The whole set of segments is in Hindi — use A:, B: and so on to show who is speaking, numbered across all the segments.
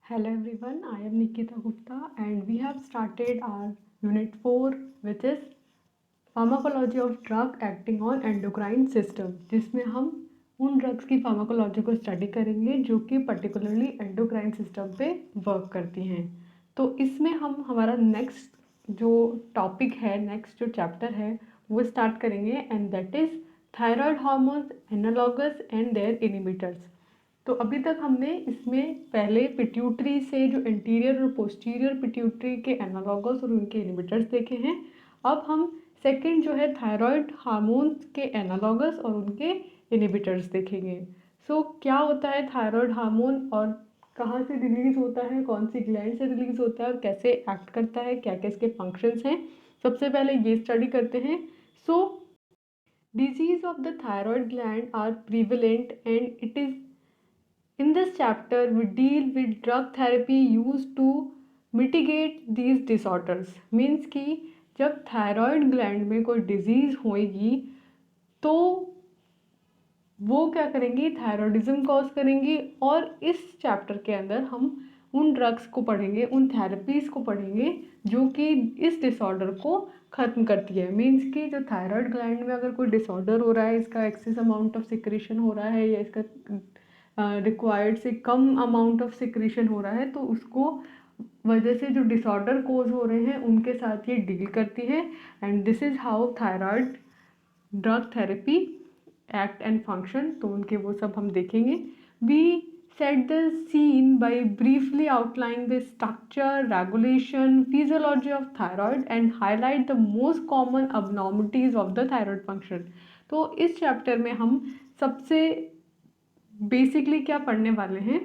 A: Hello everyone, I am Nikita Gupta and we have started our Unit 4 which is Pharmacology of Drug Acting on Endocrine System, जिसमें हम उन ड्रग्स की फार्माकोलॉजी को स्टडी करेंगे जो कि पर्टिकुलरली एंडोक्राइन सिस्टम पे वर्क करती हैं। तो इसमें हम हमारा नेक्स्ट जो टॉपिक है, नेक्स्ट जो चैप्टर है वो स्टार्ट करेंगे and that is thyroid hormones, analogues and their inhibitors. तो अभी तक हमने इसमें पहले पिट्यूटरी से जो इंटीरियर और पोस्टीरियर पिट्यूटरी के एनालॉगस और उनके इनिबिटर्स देखे हैं। अब हम सेकंड जो है थायराइड हार्मोन्स के एनालॉगस और उनके इनिबिटर्स देखेंगे। क्या होता है थायराइड हार्मोन और कहाँ से रिलीज़ होता है, कौन सी ग्लैंड से रिलीज़ होता है और कैसे एक्ट करता है, क्या क्या इसके फंक्शंस हैं, सबसे पहले ये स्टडी करते हैं। Disease of the thyroid gland are prevalent and it is in this chapter, we deal with drug therapy used to mitigate these disorders. Means कि जब थायराइड ग्लैंड में कोई डिजीज़ होएगी तो वो क्या करेंगी, थायराइडिज्म कॉज करेंगी। और इस चैप्टर के अंदर हम उन ड्रग्स को पढ़ेंगे, उन थेरेपीज़ को पढ़ेंगे जो कि इस डिसऑर्डर को ख़त्म करती है। मीन्स कि जो थायराइड ग्लैंड में अगर कोई डिसऑर्डर हो रहा है, इसका एक्सेस अमाउंट ऑफ सिक्रेशन हो रहा है या इसका रिक्वायर्ड से कम अमाउंट ऑफ सिक्रेशन हो रहा है, तो उसको वजह से जो डिसऑर्डर कोज हो रहे हैं उनके साथ ये डील करती है। And this is how thyroid drug therapy act and function. तो उनके वो सब हम देखेंगे। We set the scene by briefly outline the structure, regulation, physiology of thyroid and highlight the most common abnormalities of the thyroid function. तो इस चैप्टर में हम सबसे बेसिकली क्या पढ़ने वाले हैं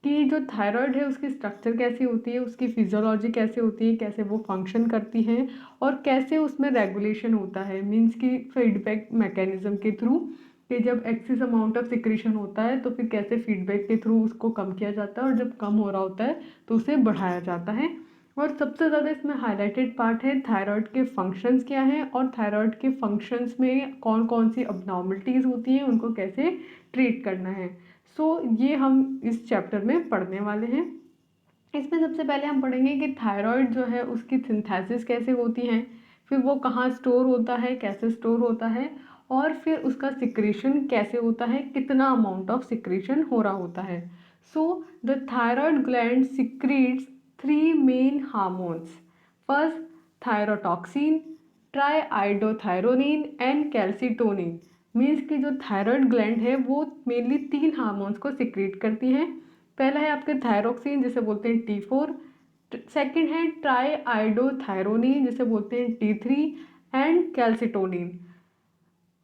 A: कि जो थायराइड है उसकी स्ट्रक्चर कैसी होती है, उसकी फिजियोलॉजी कैसे होती है, कैसे वो फंक्शन करती है और कैसे उसमें रेगुलेशन होता है। मीन्स कि फीडबैक मैकेनिज्म के थ्रू कि जब एक्सेस अमाउंट ऑफ सिक्रेशन होता है तो फिर कैसे फीडबैक के थ्रू उसको कम किया जाता है और जब कम हो रहा होता है तो उसे बढ़ाया जाता है। और सबसे ज़्यादा इसमें हाईलाइटेड पार्ट है थायराइड के फंक्शंस क्या हैं और थायराइड के फंक्शंस में कौन कौन सी अबनॉर्मलिटीज़ होती हैं, उनको कैसे ट्रीट करना है। ये हम इस चैप्टर में पढ़ने वाले हैं। इसमें सबसे पहले हम पढ़ेंगे कि थायराइड जो है उसकी सिंथेसिस कैसे होती है, फिर वो कहाँ स्टोर होता है, कैसे स्टोर होता है और फिर उसका सिक्रेशन कैसे होता है, कितना अमाउंट ऑफ सिक्रेशन हो रहा होता है। The thyroid gland secretes 3 main hormones. First thyroxine, triiodothyronine and calcitonin. Means कि जो थायराइड ग्लैंड है वो मेनली 3 हार्मोन्स को सिक्रेट करती हैं। पहला है आपके थायरोक्सिन जिसे बोलते हैं T4, सेकंड है ट्राईआइडोथायरोनिन जिसे बोलते हैं T3 एंड कैल्सिटोनिन।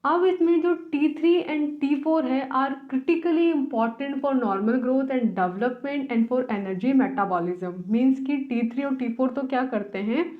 A: अब इसमें जो T3 एंड T4 है are critically important for normal growth and development and for energy metabolism. Means कि T3 और T4 तो क्या करते हैं,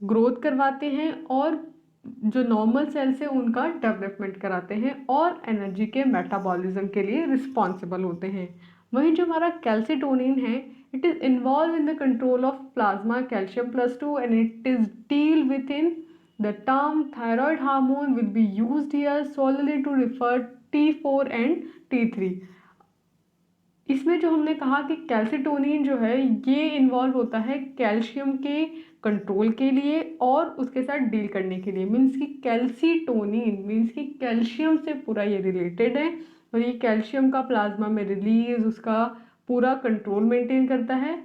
A: ग्रोथ करवाते हैं और जो नॉर्मल सेल्स है उनका डेवलपमेंट कराते हैं और एनर्जी के मेटाबॉलिज्म के लिए रिस्पॉन्सिबल होते हैं। वहीं जो हमारा कैल्सिटोनिन है, it is involve in the control of plasma calcium plus 2 and it is deal with in the term thyroid hormone will be used here solely to refer T4 and T3। इसमें जो हमने कहा कि कैल्सिटोनिन जो है ये इन्वॉल्व होता है कैल्शियम के कंट्रोल के लिए और उसके साथ डील करने के लिए। मीन्स कि कैल्सिटोनिन मीन्स कि कैल्शियम से पूरा ये रिलेटेड है और ये कैल्शियम का प्लाज्मा में रिलीज, उसका पूरा कंट्रोल मेंटेन करता है।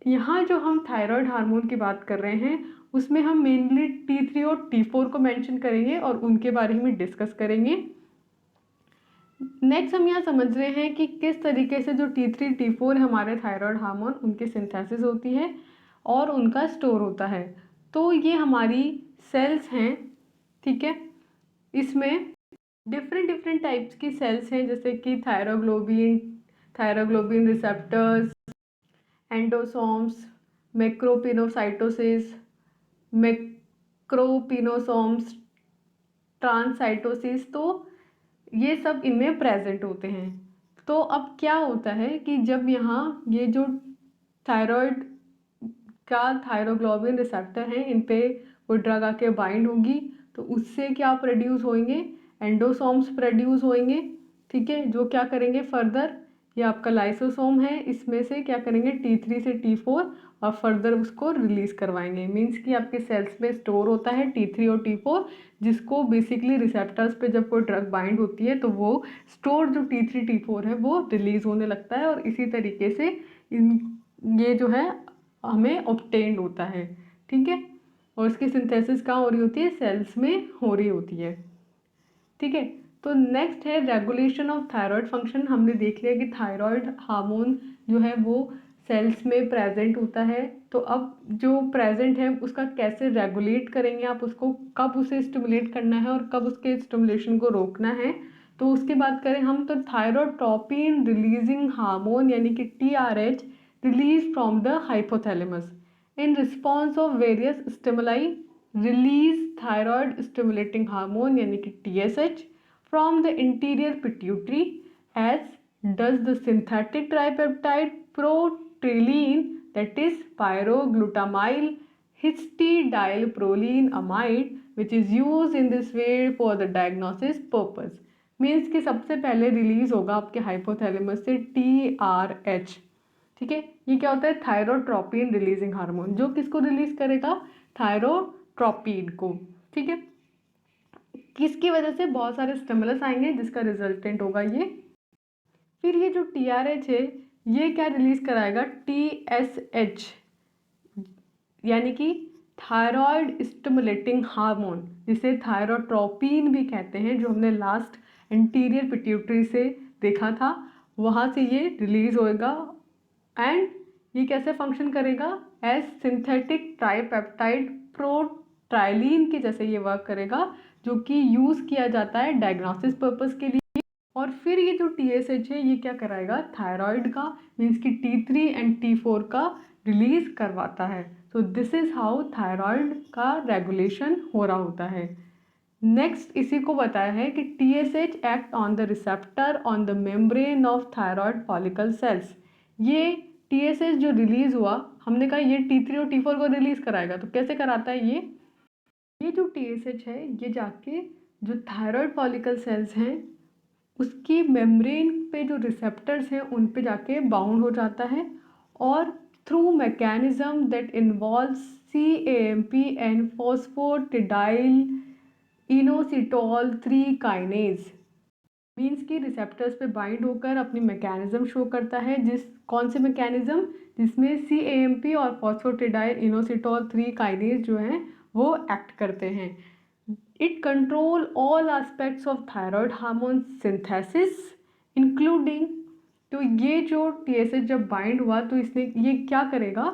A: यहाँ जो हम थायराइड हार्मोन की बात कर रहे हैं उसमें हम मेनली T3 और T4 को मेंशन करेंगे और उनके बारे में डिस्कस करेंगे। नेक्स्ट हम यहाँ समझ रहे हैं कि किस तरीके से जो T3 T4 हमारे थायराइड हार्मोन उनकी सिंथेसिस होती है और उनका स्टोर होता है। तो ये हमारी सेल्स हैं, ठीक है। इसमें डिफरेंट डिफरेंट टाइप्स की सेल्स हैं जैसे कि थायरोग्लोबिन, थायरोग्लोबिन रिसेप्टर्स, एंडोसोम्स, मैक्रोपिनोसाइटोसिस, मैक्रोपिनोसोम्स, ट्रांससाइटोसिस। तो ये सब इनमें प्रेजेंट होते हैं। तो अब क्या होता है कि जब यहाँ ये जो थायराइड का थायरोग्लोबिन रिसेप्टर है इन पे वो ड्रग आके बाइंड होगी तो उससे क्या प्रोड्यूस होंगे, एंडोसोम्स प्रोड्यूस होंगे, ठीक है, जो क्या करेंगे फर्दर ये आपका लाइसोसोम है, इसमें से क्या करेंगे T3 से T4 और फर्दर उसको रिलीज करवाएंगे। मीन्स कि आपके सेल्स में स्टोर होता है T3 और T4, जिसको बेसिकली रिसेप्टर्स पे जब कोई ड्रग बाइंड होती है तो वो स्टोर जो T3 T4 है वो रिलीज होने लगता है, और इसी तरीके से ये जो है हमें ऑब्टेन्ड होता है। ठीक है, और इसकी सिंथेसिस कहाँ हो रही होती है? सेल्स में हो रही होती है। ठीक है, तो नेक्स्ट है रेगुलेशन ऑफ थायराइड फंक्शन। हमने देख लिया कि थायराइड हार्मोन जो है वो सेल्स में प्रेजेंट होता है, तो अब जो प्रेजेंट है उसका कैसे रेगुलेट करेंगे आप, उसको कब उसे स्टिमुलेट करना है और कब उसके स्टिमुलेशन को रोकना है, तो उसकी बात करें हम तो थायरोट्रोपिन रिलीजिंग हार्मोन यानी कि TRH release from the hypothalamus in response of various stimuli release thyroid stimulating hormone यानी कि TSH from the interior pituitary, as does the synthetic tripeptide protrylene, that is pyroglutamyl histidylprolein which is used in this way for the diagnosis purpose. Means कि सबसे पहले रिलीज होगा आपके हाइपोथैलेमस से TRH। ठीक है, ये क्या होता है? थायरोट्रोपिन रिलीजिंग हार्मोन, जो किसको रिलीज करेगा? थायरोट्रोपिन को। ठीक है, किसकी वजह से? बहुत सारे स्टिमुलस आएंगे जिसका रिजल्टेंट होगा ये। फिर ये जो TRH है ये क्या रिलीज कराएगा? TSH यानी कि थायराइड स्टिमुलेटिंग हार्मोन, जिसे थायरोट्रोपिन भी कहते हैं, जो हमने लास्ट एंटीरियर पिट्यूटरी से देखा था, वहाँ से ये रिलीज होएगा। एंड ये कैसे फंक्शन करेगा? एज सिंथेटिक ट्राइपेप्टाइड प्रोट्राइलिन के जैसे ये वर्क करेगा, जो कि यूज़ किया जाता है डायग्नोसिस पर्पस के लिए। और फिर ये जो TSH है ये क्या कराएगा? थायराइड का मीन्स कि T3 एंड T4 का रिलीज करवाता है। So this is how thyroid का रेगुलेशन हो रहा होता है। नेक्स्ट इसी को बताया है कि TSH act on the receptor on the membrane of thyroid follicle sales. ये TSH जो रिलीज हुआ, हमने कहा ये T3 और T4 को रिलीज कराएगा, तो कैसे कराता है ये जो TSH है ये जाके जो थायराइड फॉलिकल सेल्स हैं उसकी मेम्ब्रेन पे जो रिसेप्टर्स हैं उन पे जाके बाउंड हो जाता है, और through mechanism that involves CAMP and phosphatidyl inositol 3 kinase. Means की रिसेप्टर्स पे बाइंड होकर अपनी मैकेनिज्म शो करता है। कौन से मैकेनिज्म? जिसमें CAMP और फॉस्फोटिडाइल इनोसिटोल 3 काइनेज जो हैं वो एक्ट करते हैं। It control all aspects of thyroid hormone synthesis including. तो ये जो TSH जब बाइंड हुआ तो इसने ये क्या करेगा?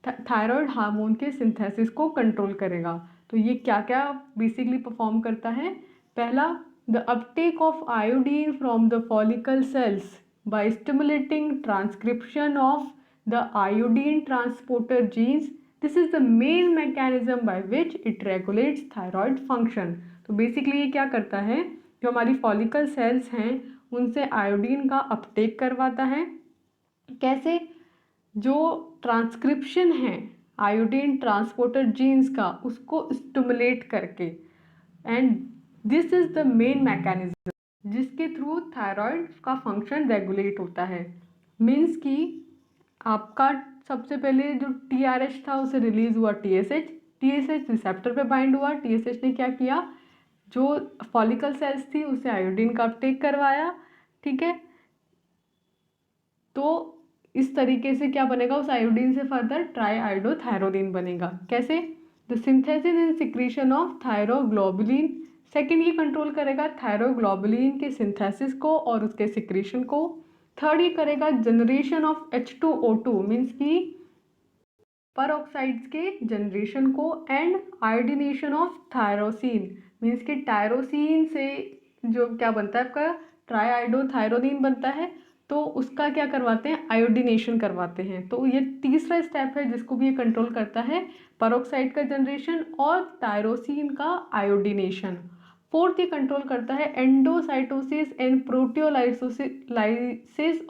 A: थायराइड हार्मोन के सिंथेसिस को कंट्रोल करेगा। तो ये क्या क्या बेसिकली परफॉर्म करता है? पहला, the uptake of iodine from the follicle cells by stimulating transcription of the iodine transporter genes. This is the main mechanism by which it regulates thyroid function. तो बेसिकली ये क्या करता है? जो हमारी फॉलिकल सेल्स हैं उनसे आयोडीन का अपटेक करवाता है। कैसे? जो ट्रांसक्रिप्शन है आयोडीन ट्रांसपोर्टर जीन्स का, उसको स्टिमुलेट करके। And this is the main mechanism जिसके थ्रू थायराइड का फंक्शन रेगुलेट होता है। मीन्स कि आपका सबसे पहले जो TRH था उसे रिलीज हुआ TSH रिसेप्टर पे बाइंड हुआ। TSH ने क्या किया? जो फॉलिकल सेल्स थी उसे आयोडीन का अपटेक करवाया। ठीक है, तो इस तरीके से क्या बनेगा? उस आयोडीन से फर्दर ट्राईआयोडोथायरोडीन बनेगा। कैसे? The synthesis and secretion of thyroglobulin. Second, ये कंट्रोल करेगा थायरोग्लोबुलिन के सिंथेसिस को और उसके सिक्रीशन को। थर्ड, ये करेगा जनरेशन ऑफ H2O2 मीन्स की परऑक्साइड्स के जनरेशन को। And iodination of thyroxine means कि टायरोसिन से जो क्या बनता है आपका ट्राईआयोडोथायरोडीन बनता है, तो उसका क्या करवाते हैं? आयोडीनेशन करवाते हैं। तो ये तीसरा स्टेप है जिसको भी ये कंट्रोल करता है, परऑक्साइड का जनरेशन और टायरोसिन का आयोडीनेशन। फोर्थ, ये कंट्रोल करता है endocytosis and proteolysis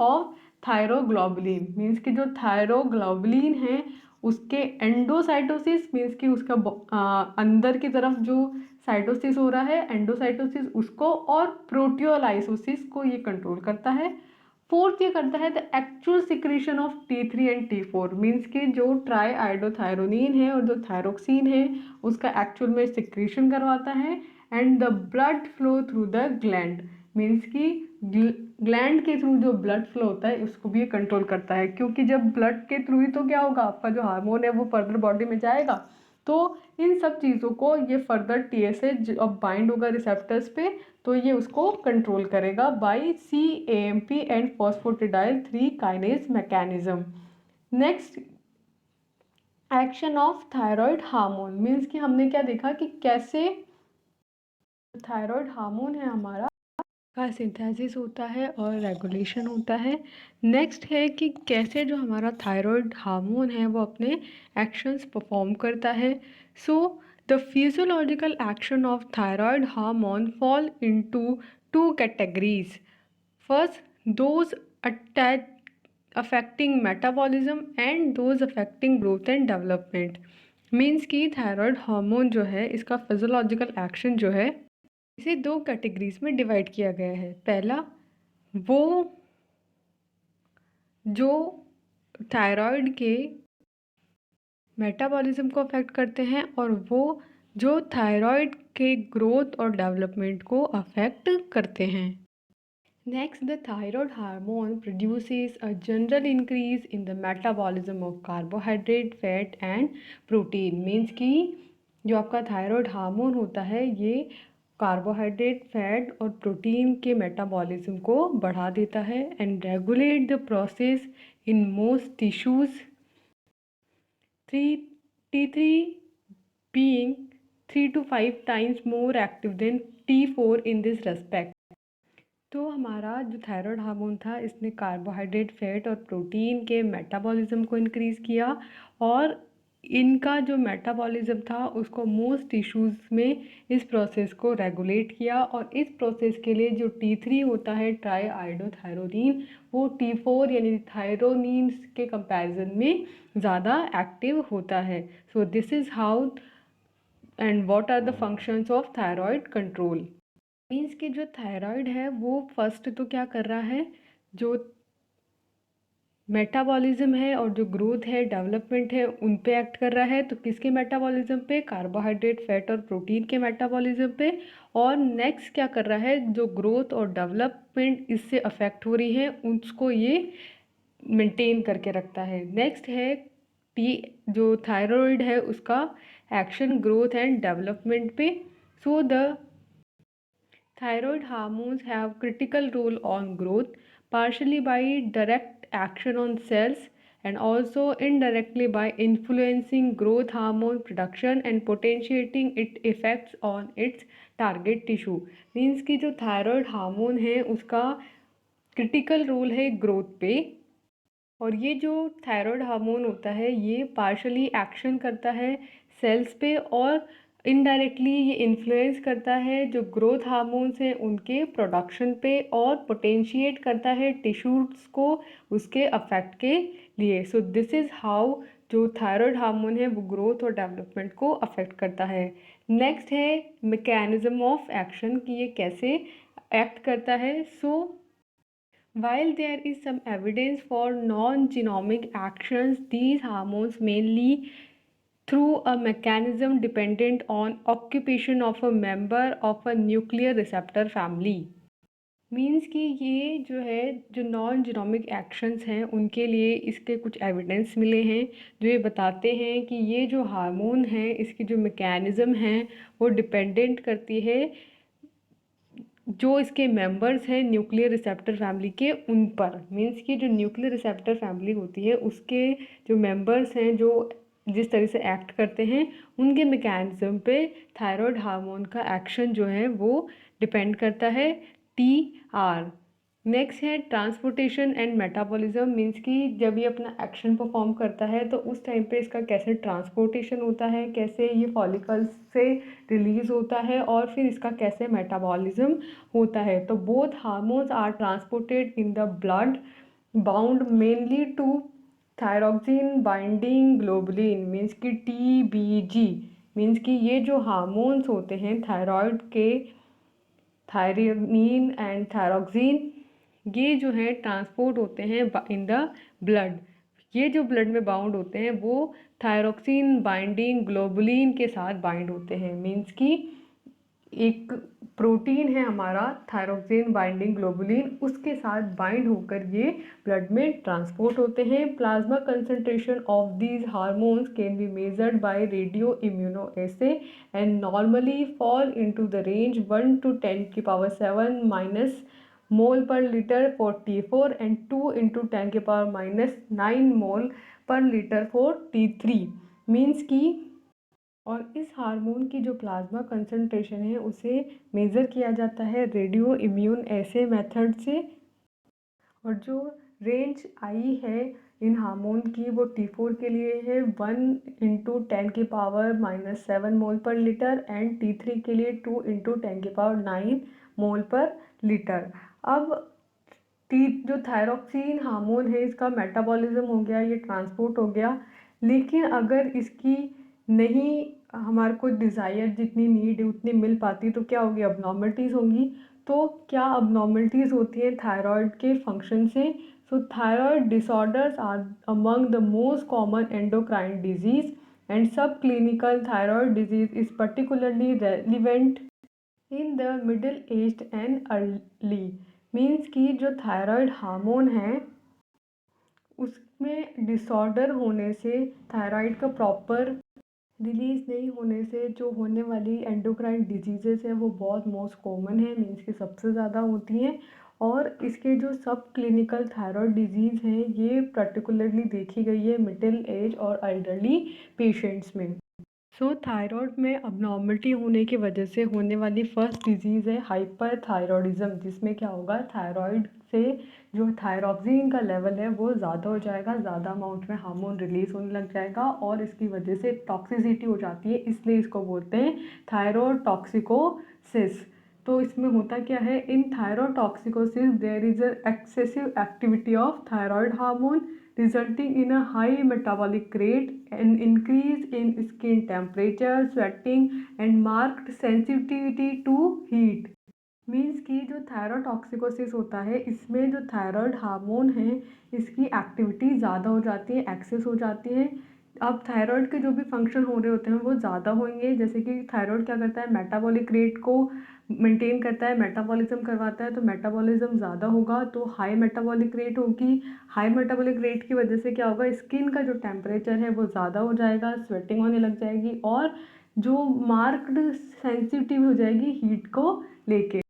A: of thyroglobulin means कि जो थायरोग्लोबुलिन है उसके एंडोसाइटोसिस मीन्स कि उसका अंदर की तरफ जो साइटोसिस हो रहा है एंडोसाइटोसिस उसको, और प्रोटियोलाइसिस को ये कंट्रोल करता है। फोर्थ ये करता है the actual secretion of T3 and T4, means कि जो ट्राई आइडोथायरोनिन है और जो थायरोक्सिन है उसका एक्चुअल में सिक्रीशन करवाता है। And the blood flow through the gland, means कि ग्लैंड के थ्रू जो ब्लड फ्लो होता है उसको भी ये कंट्रोल करता है, क्योंकि जब ब्लड के थ्रू ही तो क्या होगा, आपका जो हार्मोन है वो फर्दर बॉडी में जाएगा। तो इन सब चीज़ों को ये फर्दर TSH अब बाइंड होगा रिसेप्टर्स पे, तो ये उसको कंट्रोल करेगा by CAMP and phosphatidyl 3 kinase mechanism. Next, action of thyroid hormone, means कि हमने क्या देखा कि कैसे थायराइड हार्मोन है हमारा का सिंथेसिस होता है और रेगुलेशन होता है। नेक्स्ट है कि कैसे जो हमारा थायराइड हार्मोन है वो अपने एक्शंस परफॉर्म करता है। So the physiological action of thyroid hormone fall into two categories. First, those attach affecting metabolism and those affecting growth and development, means कि थायराइड हार्मोन जो है इसका फिजियोलॉजिकल एक्शन जो है इसे दो कैटेगरीज में डिवाइड किया गया है। पहला, वो जो थायराइड के मेटाबॉलिज्म को अफेक्ट करते हैं और वो जो थायराइड के ग्रोथ और डेवलपमेंट को अफेक्ट करते हैं। Next, the thyroid hormone produces a general increase in the metabolism of carbohydrate, fat and protein, means कि जो आपका थायराइड हार्मोन होता है ये कार्बोहाइड्रेट, फैट और प्रोटीन के मेटाबॉलिज्म को बढ़ा देता है and regulate the process in most tissues. T3 being 3 to 5 times more active than T4 in this respect। तो हमारा जो थायराइड हार्मोन था इसने कार्बोहाइड्रेट, फैट और प्रोटीन के मेटाबॉलिज्म को इंक्रीज़ किया और इनका जो मेटाबॉलिज्म था उसको मोस्ट टिश्यूज़ में इस प्रोसेस को रेगुलेट किया। और इस प्रोसेस के लिए जो T3 होता है ट्राई आइडोथायरोनिन, वो T4 यानी थायरोनिन के कंपैरिजन में ज़्यादा एक्टिव होता है। So this is how and what are the functions of thyroid control. Means कि जो थायराइड है वो फर्स्ट तो क्या कर रहा है, जो मेटाबॉलिज्म है और जो ग्रोथ है, डेवलपमेंट है, उन पे एक्ट कर रहा है। तो किसके मेटाबॉलिज्म पे, कार्बोहाइड्रेट, फैट और प्रोटीन के मेटाबॉलिज्म पे। और नेक्स्ट क्या कर रहा है, जो ग्रोथ और डेवलपमेंट इससे अफेक्ट हो रही है उसको ये मेंटेन करके रखता है। नेक्स्ट है जो थायराइड है उसका एक्शन ग्रोथ एंड डेवलपमेंट पे। So the thyroid hormones have critical role on growth, partially by direct action on cells and also indirectly by influencing growth hormone production and potentiating its effects on its target tissue। Means कि जो थायराइड हार्मोन है उसका क्रिटिकल रोल है ग्रोथ पे, और ये जो थायराइड हार्मोन होता है ये पार्शली एक्शन करता है सेल्स पे और इनडायरेक्टली ये इन्फ्लुएंस करता है जो ग्रोथ हार्मोन्स हैं उनके प्रोडक्शन पे और पोटेंशिएट करता है टिश्यूज़ को उसके अफेक्ट के लिए। सो दिस इज़ हाउ जो थायराइड हार्मोन है वो ग्रोथ और डेवलपमेंट को अफेक्ट करता है। नेक्स्ट है मैकेनिज्म ऑफ एक्शन कि ये कैसे एक्ट करता है। सो while there is some evidence for non-genomic actions, these hormones mainly through a mechanism dependent on occupation of a member of a nuclear receptor family। Means कि ये जो है जो नॉन जीनोमिक एक्शंस हैं उनके लिए इसके कुछ एविडेंस मिले हैं जो ये बताते हैं कि ये जो हार्मोन है इसकी जो मैकेनिज़्म है वो डिपेंडेंट करती है जो इसके मेंबर्स हैं न्यूक्लियर रिसेप्टर फैमिली के उन पर। मीन्स कि जो न्यूक्लियर रिसेप्टर फैमिली होती है उसके जो मेंबर्स हैं जो जिस तरह से एक्ट करते हैं उनके मैकेनिज्म पे थायराइड हार्मोन का एक्शन जो है वो डिपेंड करता है। TR नेक्स्ट है ट्रांसपोर्टेशन एंड मेटाबॉलिज्म। मीन्स कि जब ये अपना एक्शन परफॉर्म करता है तो उस टाइम पे इसका कैसे ट्रांसपोर्टेशन होता है, कैसे ये फॉलिकल्स से रिलीज होता है और फिर इसका कैसे मेटाबॉलिज्म होता है। तो both hormones are transported in the blood bound mainly to thyroxine binding globulin, means कि TBG। मीन्स कि ये जो हार्मोन्स होते हैं थायराइड के, थायरोनिन एंड थायरोक्सिन, ये जो है ट्रांसपोर्ट होते हैं इन द ब्लड। ये जो ब्लड में बाउंड होते हैं वो थायरोक्सिन बाइंडिंग ग्लोबुलिन के साथ बाइंड होते हैं। मीन्स कि एक प्रोटीन है हमारा थायरोक्सिन बाइंडिंग ग्लोबुलिन, उसके साथ बाइंड होकर ये ब्लड में ट्रांसपोर्ट होते हैं। Plasma concentration of these hormones can be measured by radio immunoassay and normally fall into the range 1 to 10⁻⁷ minus mole per litre for T4 and 2 × 10⁻⁹ mole per litre for T3। Means की और इस हार्मोन की जो प्लाज्मा कंसंट्रेशन है उसे मेज़र किया जाता है रेडियो इम्यून ऐसे मेथड से। और जो रेंज आई है इन हार्मोन की वो T4 के लिए है 1 × 10⁻⁻7 मोल पर लीटर एंड T3 के लिए 2 × 10⁹ मोल पर लीटर। अब जो थायरोक्सिन हार्मोन है इसका मेटाबॉलिज्म हो गया, ये ट्रांसपोर्ट हो गया, लेकिन अगर इसकी नहीं हमारे को डिज़ायर जितनी नीड है उतनी मिल पाती तो क्या होगी, अबनॉर्मलिटीज़ होंगी। तो क्या अबनॉर्मलिटीज़ होती है थायराइड के फंक्शन से? So thyroid disorders are among the most common endocrine disease and subclinical thyroid disease is particularly relevant in the middle age and early. Means कि जो थायराइड हार्मोन है उसमें डिसऑर्डर होने से, थायराइड का प्रॉपर रिलीज़ नहीं होने से जो होने वाली एंडोक्राइन डिजीज़ेस है वो बहुत मोस्ट कॉमन है। मीन्स कि सबसे ज़्यादा होती हैं। और इसके जो सब क्लिनिकल थायराइड डिजीज़ हैं ये पर्टिकुलरली देखी गई है मिडिल एज और एल्डरली पेशेंट्स में। सो थायराइड में अबनॉर्मलिटी होने की वजह से होने वाली फर्स्ट डिजीज़ है हाइपरथायरॉयडिज्म, जिसमें क्या होगा, थायराइड से जो थायरोक्सिन का लेवल है वो ज़्यादा हो जाएगा, ज़्यादा अमाउंट में हार्मोन रिलीज़ होने लग जाएगा और इसकी वजह से टॉक्सिसिटी हो जाती है, इसलिए इसको बोलते हैं थायरोटॉक्सिकोसिस। तो इसमें होता क्या है, in thyrotoxicosis there is a excessive activity of thyroid hormone resulting in a high metabolic rate, an increase in skin temperature, sweating and marked sensitivity to heat। Means कि जो थायरोटॉक्सिकोसिस होता है इसमें जो थायराइड हार्मोन है इसकी एक्टिविटी ज़्यादा हो जाती है, एक्सेस हो जाती है। अब थायराइड के जो भी फंक्शन हो रहे होते हैं वो ज़्यादा होंगे, जैसे कि थायराइड क्या करता है, मेटाबॉलिक रेट को मेंटेन करता है, मेटाबॉलिज्म करवाता है, तो मेटाबॉलिज्म ज़्यादा होगा तो हाई मेटाबॉलिक रेट होगी। हाई मेटाबॉलिक रेट की वजह से क्या होगा, स्किन का जो टेम्परेचर है वो ज़्यादा हो जाएगा, स्वेटिंग होने लग जाएगी और जो मार्क्ड सेंसिटिव हो जाएगी हीट को लेके।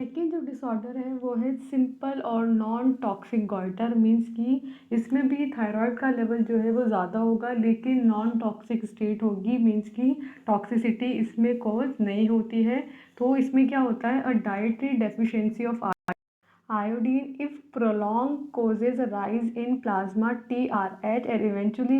A: सेकेंड जो डिसऑर्डर है वो है सिंपल और नॉन टॉक्सिक गॉइटर। मीन्स कि इसमें भी थायराइड का लेवल जो है वो ज़्यादा होगा लेकिन नॉन टॉक्सिक स्टेट होगी। मीन्स कि टॉक्सिसिटी इसमें कॉज नहीं होती है। तो इसमें क्या होता है, a dietary deficiency of iodine if prolonged causes a rise in plasma TRH and eventually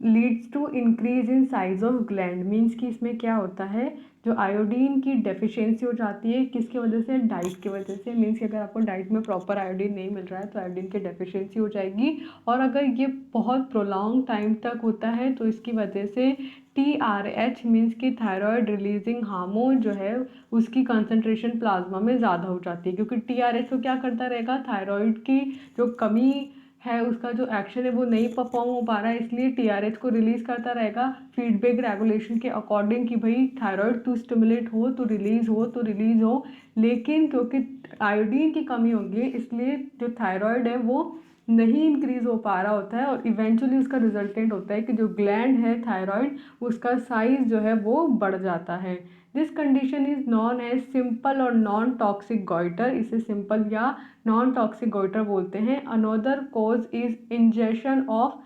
A: leads to increase in size of gland. Means कि इसमें क्या होता है, जो आयोडीन की डेफिशिएंसी हो जाती है, किसकी वजह से, डाइट की वजह से। मीन्स कि अगर आपको डाइट में प्रॉपर आयोडीन नहीं मिल रहा है तो आयोडीन की डेफिशिएंसी हो जाएगी और अगर ये बहुत प्रोलॉन्ग टाइम तक होता है तो इसकी वजह से TRH मीन्स कि थायराइड रिलीजिंग हार्मोन जो है उसकी कंसंट्रेशन प्लाज्मा में ज़्यादा हो जाती है, क्योंकि TRH को क्या करता रहेगा, थायराइड की जो कमी है उसका जो एक्शन है वो नहीं परफॉर्म हो पा रहा है, इसलिए TRH को रिलीज़ करता रहेगा फीडबैक रेगुलेशन के अकॉर्डिंग कि भाई थायराइड टू स्टिमुलेट हो तो रिलीज़ हो तो रिलीज़ हो। लेकिन क्योंकि आयोडीन की कमी होगी इसलिए जो थायराइड है वो नहीं इंक्रीज़ हो पा रहा होता है और इवेंचुअली उसका रिजल्टेंट होता है कि जो ग्लैंड है थायराइड उसका साइज जो है वो बढ़ जाता है। This condition is known as simple और नॉन टॉक्सिक गॉइटर। इसे सिंपल या नॉन टॉक्सिक गॉइटर बोलते हैं। Another cause is injection of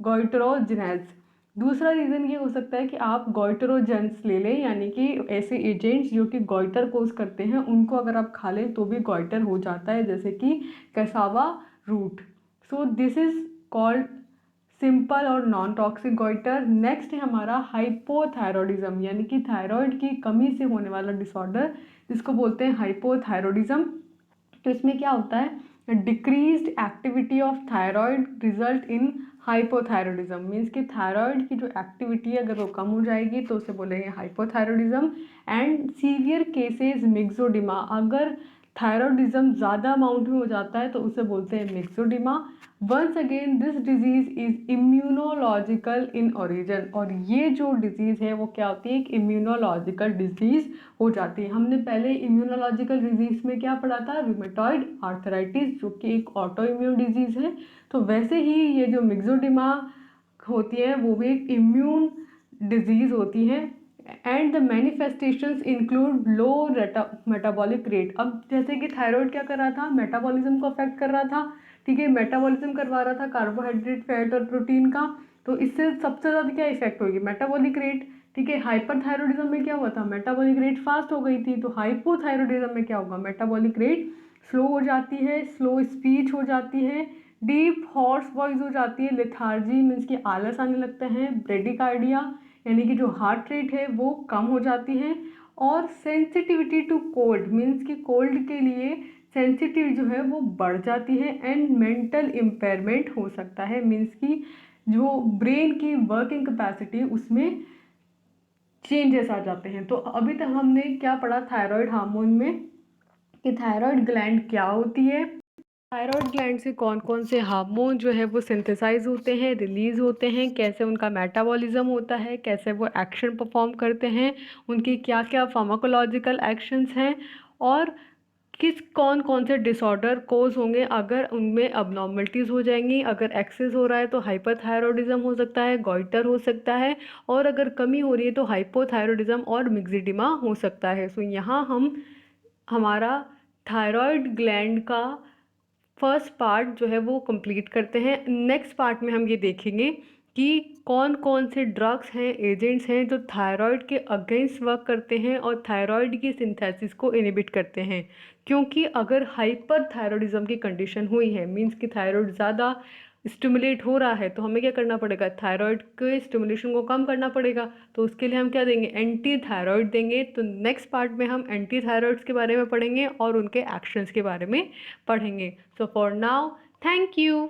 A: goitrogens. दूसरा रीज़न ये हो सकता है कि आप गॉइट्रोजेंस ले लें, यानी कि ऐसे एजेंट्स जो कि गॉइटर कोज करते हैं उनको अगर आप खा लें तो भी गॉइटर हो जाता है, जैसे कि cassava root. So this is called simple और नॉन टॉक्सिक गॉइटर। नेक्स्ट है हमारा हाइपोथायरॉयडिज्म, यानी कि थायराइड की कमी से होने वाला डिसऑर्डर जिसको बोलते हैं हाइपोथायरॉयडिज्म। तो इसमें क्या होता है, decreased activity of thyroid result in hypothyroidism, means कि थायराइड की जो एक्टिविटी है अगर वो कम हो जाएगी तो उसे बोलेंगे hypothyroidism. And severe cases myxoedema, अगर थायरॉयडिज्म ज़्यादा अमाउंट में हो जाता है तो उसे बोलते हैं myxoedema. Once again this disease is immunological in origin, और ये जो डिजीज़ है वो क्या होती है, एक इम्यूनोलॉजिकल डिजीज़ हो जाती है। हमने पहले इम्यूनोलॉजिकल डिजीज़ में क्या पढ़ा था, रूमेटॉइड आर्थराइटिस, जो कि एक ऑटो इम्यून डिजीज़ है। तो वैसे ही ये जो मिक्सोडिमा होती है वो भी एक इम्यून डिजीज़ होती है। And the manifestations include low metabolic rate. अब जैसे कि थायराइड क्या कर रहा था, मेटाबॉलिज्म को अफेक्ट कर रहा था, ठीक है, मेटाबॉलिज्म करवा रहा था कार्बोहाइड्रेट, फैट और प्रोटीन का। तो इससे सबसे ज़्यादा क्या इफेक्ट होगी, मेटाबॉलिक रेट, ठीक है। हाइपरथायरॉयडिज्म में क्या हुआ था, मेटाबॉलिक रेट फास्ट हो गई थी। तो हाइपोथायरॉयडिज्म में क्या होगा, मेटाबॉलिक रेट स्लो हो जाती है, स्लो स्पीच हो जाती है, डीप हॉर्स वॉइस हो जाती है, लेथार्जी मीन्स कि आलस आने लगता है, ब्रेडिकार्डिया यानी कि जो हार्ट रेट है वो कम हो जाती है, और सेंसिटिविटी टू कोल्ड मीन्स कि कोल्ड के लिए सेंसिटिव जो है वो बढ़ जाती है। एंड मेंटल इम्पेयरमेंट हो सकता है, मीन्स कि जो ब्रेन की वर्किंग कैपेसिटी उसमें चेंजेस आ जाते हैं। तो अभी तक हमने क्या पढ़ा थायराइड हार्मोन में, कि थायराइड ग्लैंड क्या होती है, थायराइड ग्लैंड से कौन कौन से हार्मोन जो है वो सिंथेसाइज होते हैं, रिलीज होते हैं, कैसे उनका मेटाबॉलिज्म होता है, कैसे वो एक्शन परफॉर्म करते हैं, उनकी क्या क्या फार्माकोलॉजिकल एक्शंस हैं, और किस कौन कौन से डिसऑर्डर कोज होंगे अगर उनमें अबनॉर्मलिटीज़ हो जाएंगी। अगर एक्सेस हो रहा है तो हाइपरथायरॉयडिज्म हो सकता है, गॉइटर हो सकता है, और अगर कमी हो रही है तो हाइपोथायरॉयडिज्म और मिक्सिडिमा हो सकता है। सो यहाँ हम हमारा थायराइड ग्लैंड का फर्स्ट पार्ट जो है वो कंप्लीट करते हैं। नेक्स्ट पार्ट में हम ये देखेंगे कि कौन कौन से ड्रग्स हैं, एजेंट्स हैं जो थायराइड के अगेंस्ट वर्क करते हैं और थायराइड की सिंथेसिस को इनहिबिट करते हैं। क्योंकि अगर हाइपर थायरॉयडिज्म की कंडीशन हुई है, मींस कि थायराइड ज़्यादा स्टिमुलेट हो रहा है, तो हमें क्या करना पड़ेगा, थायराइड के स्टिमुलेशन को कम करना पड़ेगा। तो उसके लिए हम क्या देंगे, एंटी थायराइड देंगे। तो नेक्स्ट पार्ट में हम एंटी थायराइड्स के बारे में पढ़ेंगे और उनके एक्शंस के बारे में पढ़ेंगे। So for now, thank you.